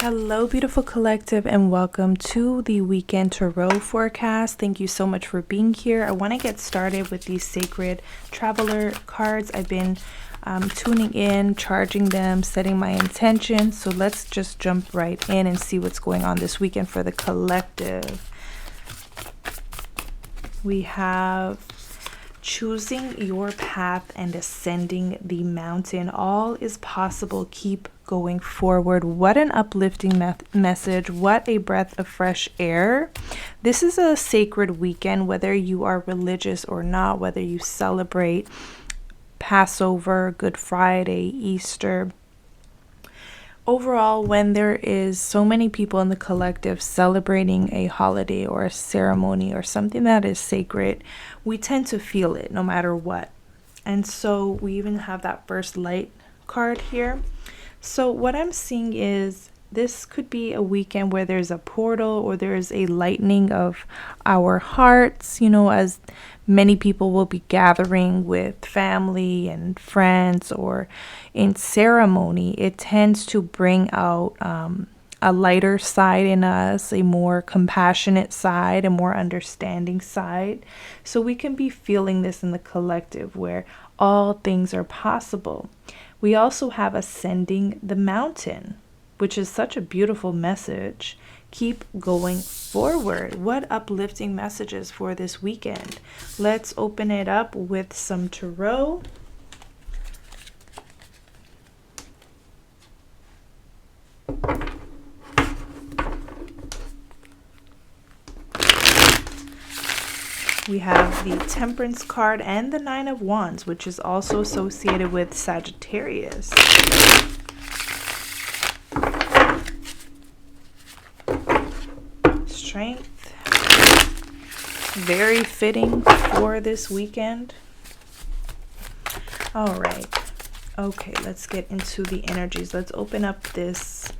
Hello, beautiful collective, and welcome to the weekend tarot forecast. Thank you so much for being here. I want to get started with these sacred traveler cards. I've been tuning in, charging them, setting my intention. So let's just jump right in and see what's going on this weekend for the collective. We have choosing your path and ascending the mountain. All is possible. Keep going forward. What an uplifting message. What a breath of fresh air. This is a sacred weekend, whether you are religious or not, whether you celebrate Passover, Good Friday, Easter. Overall, when there is so many people in the collective celebrating a holiday or a ceremony or something that is sacred, we tend to feel it no matter what. And so we even have that first light card here. So what I'm seeing is this could be a weekend where there's a portal or there's a lightening of our hearts, as many people will be gathering with family and friends or in ceremony. It tends to bring out a lighter side in us, a more compassionate side, a more understanding side. So we can be feeling this in the collective where all things are possible. We also have ascending the mountain, which is such a beautiful message. Keep going forward. What uplifting messages for this weekend. Let's open it up with some tarot. We have the Temperance card and the Nine of Wands, which is also associated with Sagittarius. Strength. Very fitting for this weekend. All right. Okay, let's get into the energies. Let's open up these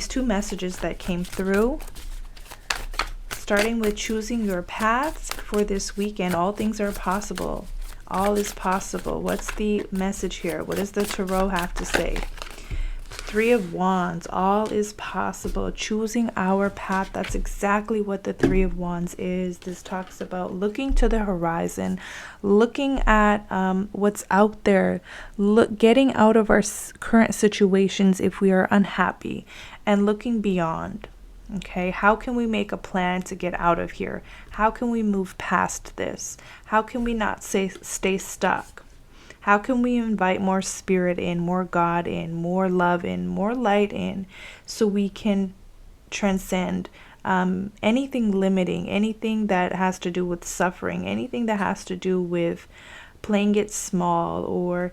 two messages that came through. Starting with choosing your path for this weekend. All things are possible. All is possible. What's the message here? What does the tarot have to say? Three of Wands. All is possible. Choosing our path. That's exactly what the Three of Wands is. This talks about looking to the horizon, looking at what's out there, getting out of our current situations if we are unhappy, and looking beyond. Okay, how can we make a plan to get out of here? How can we move past this? How can we not stay stuck? How can we invite more spirit in, more God in, more love in, more light in, so we can transcend anything limiting, anything that has to do with suffering, anything that has to do with playing it small or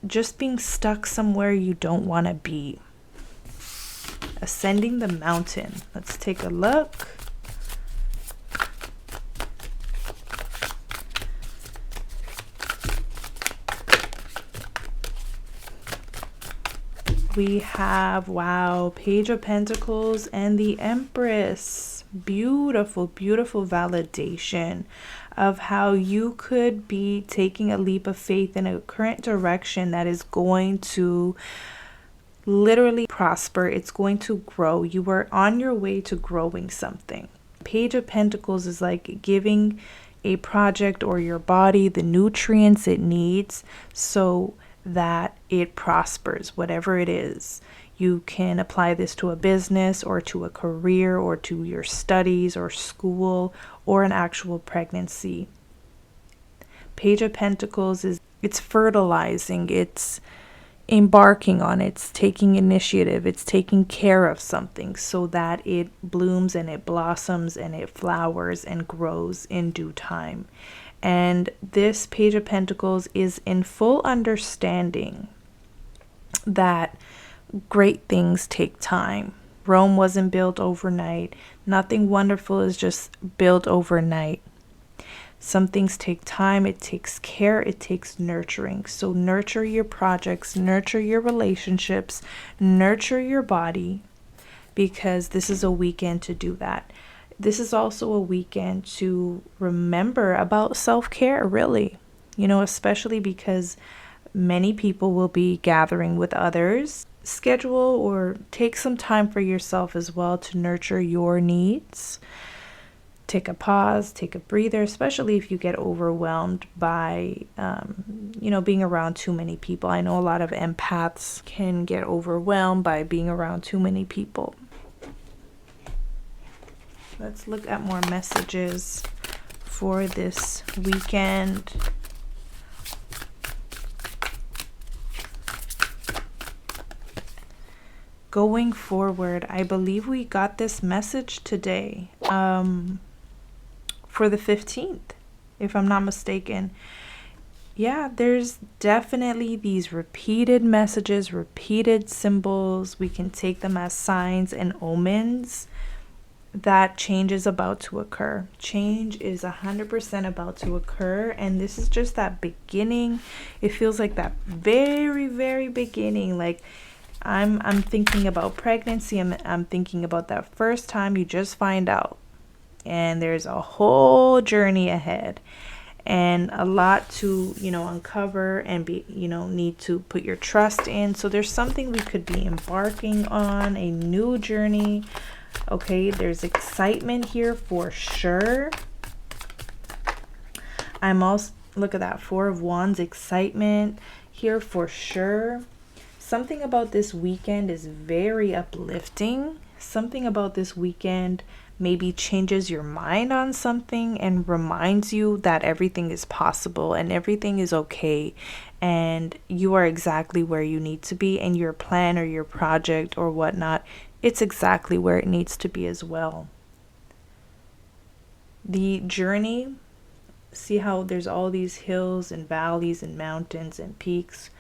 just being stuck somewhere you don't want to be. Ascending the mountain. Let's take a look. We have, wow, Page of Pentacles and the Empress. Beautiful, beautiful validation of how you could be taking a leap of faith in a current direction that is going to literally prosper. It's going to grow. You are on your way to growing something. Page of Pentacles is like giving a project or your body the nutrients it needs so that it prospers, whatever it is. You can apply this to a business or to a career or to your studies or school or an actual pregnancy. Page of Pentacles it's fertilizing, it's embarking on, it's taking initiative, it's taking care of something so that it blooms and it blossoms and it flowers and grows in due time. And this Page of Pentacles is in full understanding that great things take time. Rome wasn't built overnight. Nothing wonderful is just built overnight. Some things take time, it takes care, it takes nurturing. So nurture your projects, nurture your relationships, nurture your body, because this is a weekend to do that. This is also a weekend to remember about self-care, really, especially because many people will be gathering with others, schedule or take some time for yourself as well to nurture your needs. Take a pause, take a breather, especially if you get overwhelmed by, being around too many people. I know a lot of empaths can get overwhelmed by being around too many people. Let's look at more messages for this weekend. Going forward, I believe we got this message today. For the 15th, if I'm not mistaken. Yeah, there's definitely these repeated messages, repeated symbols. We can take them as signs and omens that change is about to occur. Change is 100% about to occur, and this is just that beginning. It feels like that very, very beginning. Like I'm thinking about pregnancy. I'm thinking about that first time you just find out. And there's a whole journey ahead and a lot to, uncover and be, need to put your trust in. So there's something we could be embarking on, a new journey. Okay, there's excitement here for sure. I'm also, look at that, 4 of Wands, excitement here for sure. Something about this weekend is very uplifting. Something about this weekend maybe changes your mind on something and reminds you that everything is possible and everything is okay and you are exactly where you need to be, and your plan or your project or whatnot, it's exactly where it needs to be as well. The journey, see how there's all these hills and valleys and mountains and peaks.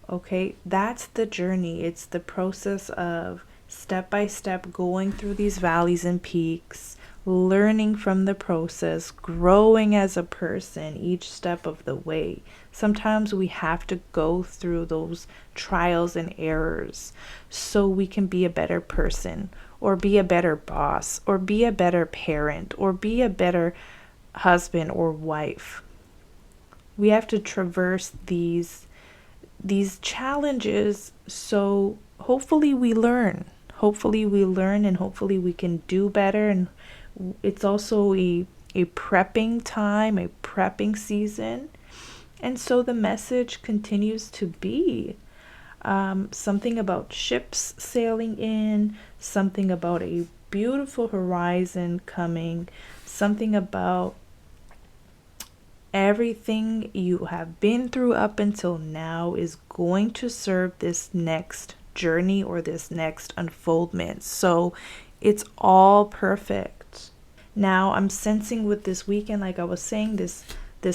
Okay, that's the journey. It's the process of step by step going through these valleys and peaks, learning from the process, growing as a person each step of the way. Sometimes we have to go through those trials and errors so we can be a better person, or be a better boss, or be a better parent, or be a better husband or wife. We have to traverse these challenges, so hopefully we learn. And hopefully we can do better. And it's also a prepping time, a prepping season. And so the message continues to be something about ships sailing in, something about a beautiful horizon coming, something about everything you have been through up until now is going to serve this next journey or this next unfoldment. So it's all perfect. Now I'm sensing with this weekend, like I was saying, this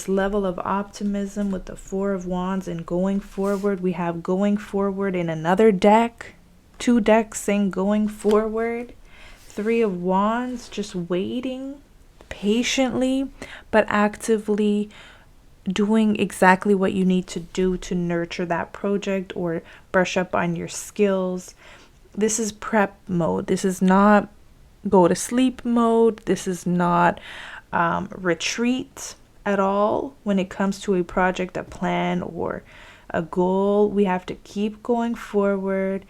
level of optimism with the 4 of Wands and going forward. We have going forward in another deck, 2 decks saying going forward. 3 of Wands, just waiting patiently but actively doing exactly what you need to do to nurture that project or brush up on your skills. This is prep mode. This is not go to sleep mode. This is not retreat at all. When it comes to a project, a plan, or a goal, we have to keep going forward,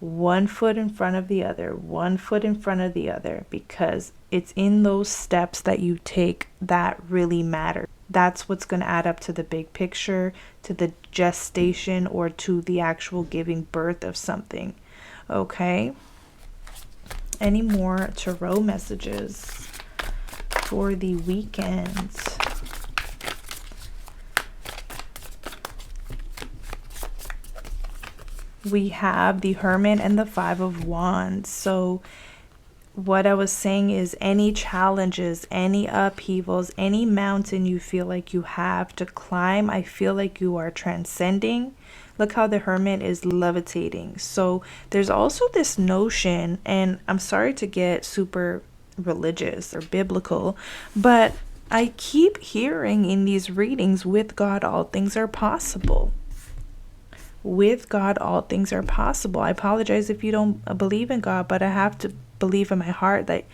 1 foot in front of the other, 1 foot in front of the other, because it's in those steps that you take that really matter. That's what's going to add up to the big picture, to the gestation, or to the actual giving birth of something. Okay? Any more tarot messages for the weekend? We have the Hermit and the 5 of Wands. So what I was saying is any challenges, any upheavals, any mountain you feel like you have to climb, I feel like you are transcending. Look how the Hermit is levitating. So there's also this notion, and I'm sorry to get super religious or biblical, but I keep hearing in these readings, with God all things are possible. With God all things are possible. I apologize if you don't believe in God, but I have to believe in my heart that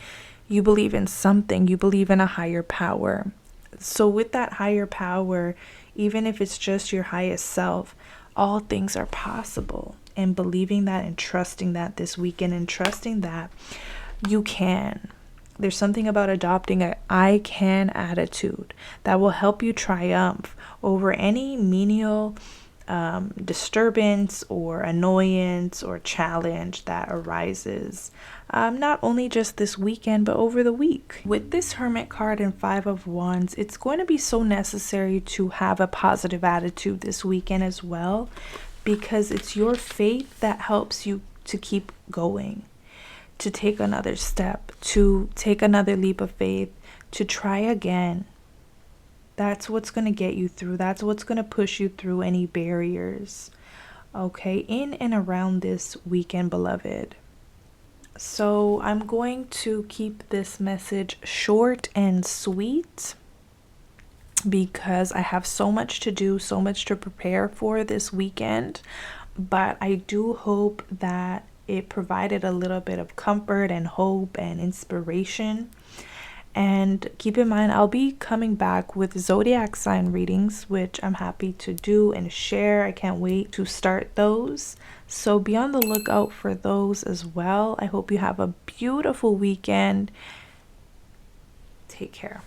you believe in something. You believe in a higher power. So with that higher power, even if it's just your highest self, all things are possible, and believing that and trusting that this weekend, and trusting that you can. There's something about adopting a I can attitude that will help you triumph over any menial disturbance or annoyance or challenge that arises, not only just this weekend but over the week. With this Hermit card and Five of Wands, it's going to be so necessary to have a positive attitude this weekend as well, because it's your faith that helps you to keep going, to take another step, to take another leap of faith, to try again. That's what's going to get you through. That's what's going to push you through any barriers, okay, in and around this weekend, beloved. So I'm going to keep this message short and sweet because I have so much to do, so much to prepare for this weekend. But I do hope that it provided a little bit of comfort and hope and inspiration. And keep in mind, I'll be coming back with zodiac sign readings, which I'm happy to do and share. I can't wait to start those. So be on the lookout for those as well. I hope you have a beautiful weekend. Take care.